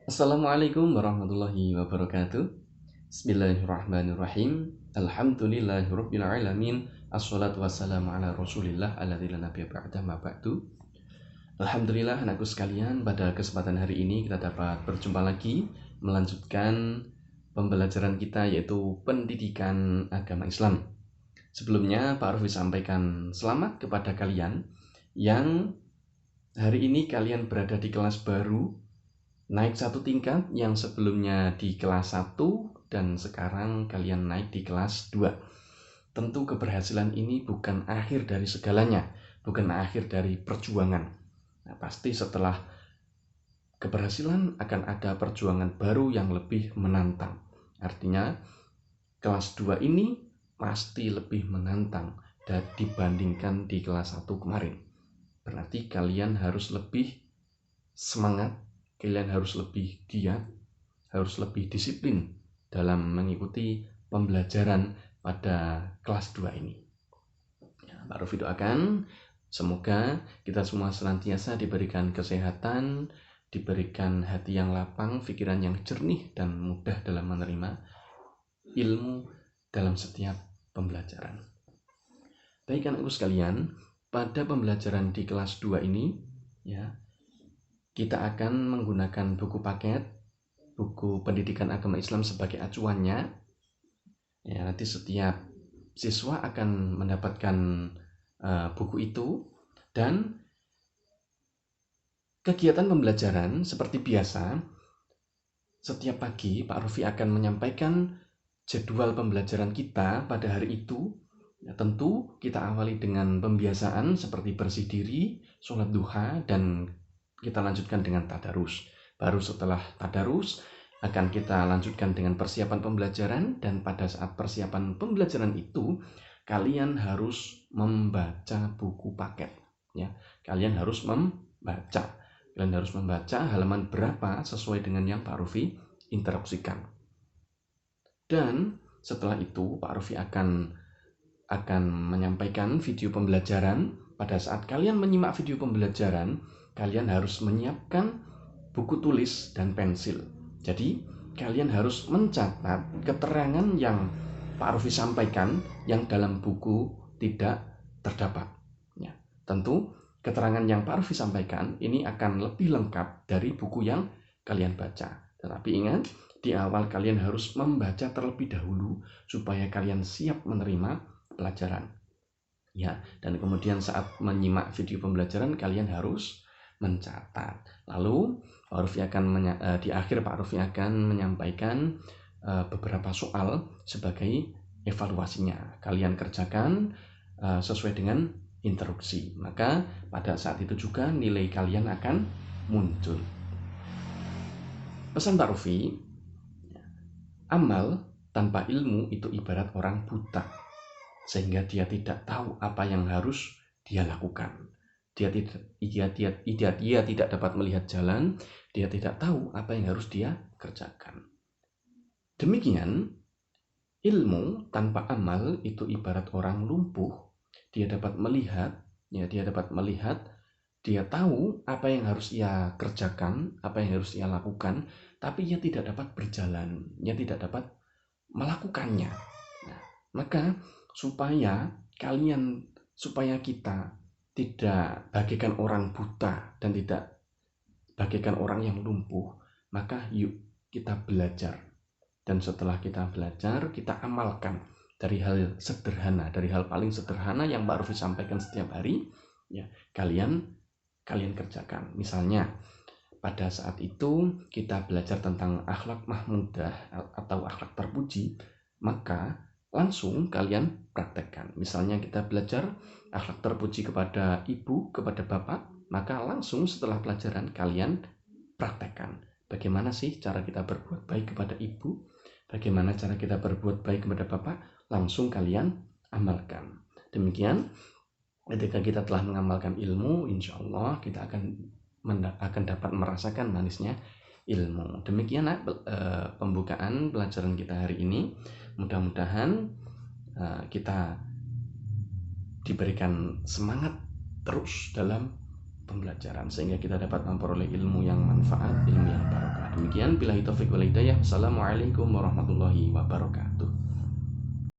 Assalamualaikum warahmatullahi wabarakatuh. Bismillahirrahmanirrahim. Alhamdulillahirabbil alamin. Assalatu wassalamu ala Rasulillah alladzi la nabiyya ba'da ma ba'du. Alhamdulillah anakku sekalian, pada kesempatan hari ini kita dapat berjumpa lagi melanjutkan pembelajaran kita yaitu pendidikan agama Islam. Sebelumnya Pak Arfi sampaikan selamat kepada kalian yang hari ini kalian berada di kelas baru, naik satu tingkat, yang sebelumnya di kelas 1 dan sekarang kalian naik di kelas 2. Tentu keberhasilan ini bukan akhir dari segalanya, bukan akhir dari perjuangan. Nah, pasti setelah keberhasilan akan ada perjuangan baru yang lebih menantang. Artinya kelas 2 ini pasti lebih menantang dibandingkan di kelas 1 kemarin. Berarti kalian harus lebih semangat, kalian harus lebih giat, harus lebih disiplin dalam mengikuti pembelajaran pada kelas 2 ini. Pak Rufi doakan semoga kita semua senantiasa diberikan kesehatan, diberikan hati yang lapang, pikiran yang jernih, dan mudah dalam menerima ilmu dalam setiap pembelajaran. Baik anakku sekalian, pada pembelajaran di kelas 2 ini kita akan menggunakan buku paket, buku pendidikan agama Islam sebagai acuannya. Nanti setiap siswa akan mendapatkan buku itu, dan kegiatan pembelajaran seperti biasa, setiap pagi Pak Rufi akan menyampaikan jadwal pembelajaran kita pada hari itu. Tentu kita awali dengan pembiasaan seperti bersih diri, sholat duha, dan kita lanjutkan dengan tadarus. Baru setelah tadarus akan kita lanjutkan dengan persiapan pembelajaran, dan pada saat persiapan pembelajaran itu kalian harus membaca buku paket. Kalian harus membaca halaman berapa sesuai dengan yang Pak Rufi instruksikan. Dan setelah itu Pak Rufi akan menyampaikan video pembelajaran. Pada saat kalian menyimak video pembelajaran, kalian harus menyiapkan buku tulis dan pensil. Jadi kalian harus mencatat keterangan yang Pak Rufi sampaikan yang dalam buku tidak terdapat. Tentu keterangan yang Pak Rufi sampaikan ini akan lebih lengkap dari buku yang kalian baca. Tetapi ingat, di awal kalian harus membaca terlebih dahulu supaya kalian siap menerima pelajaran. Dan kemudian saat menyimak video pembelajaran kalian harus mencatat. Lalu di akhir Pak Rufi akan menyampaikan beberapa soal sebagai evaluasinya. Kalian kerjakan sesuai dengan instruksi. Maka pada saat itu juga nilai kalian akan muncul. Pesan Pak Rufi, amal tanpa ilmu itu ibarat orang buta, sehingga dia tidak tahu apa yang harus dia lakukan. Dia tidak dapat melihat jalan, dia tidak tahu apa yang harus dia kerjakan. Demikian, ilmu tanpa amal itu ibarat orang lumpuh. Dia dapat melihat, dia tahu apa yang harus ia kerjakan, apa yang harus ia lakukan, tapi ia tidak dapat berjalan, ia tidak dapat melakukannya. Maka supaya kita tidak bagaikan orang buta dan tidak bagaikan orang yang lumpuh, maka yuk kita belajar. Dan setelah kita belajar, kita amalkan dari hal sederhana, dari hal paling sederhana yang Pak Rufi sampaikan setiap hari, kalian kerjakan. Misalnya pada saat itu kita belajar tentang akhlak mahmudah atau akhlak terpuji, maka langsung kalian praktekkan. Misalnya kita belajar akhlak terpuji kepada ibu, kepada bapak, maka langsung setelah pelajaran kalian praktekkan. Bagaimana sih cara kita berbuat baik kepada ibu? Bagaimana cara kita berbuat baik kepada bapak? Langsung kalian amalkan. Demikian, ketika kita telah mengamalkan ilmu, insya Allah kita akan dapat merasakan manisnya ilmu. Demikian pembukaan pelajaran kita hari ini. Mudah-mudahan kita diberikan semangat terus dalam pembelajaran sehingga kita dapat memperoleh ilmu yang manfaat, ilmu yang barokah. demikian. Billahi taufiq wal hidayah. Wassalamualaikum warahmatullahi wabarakatuh.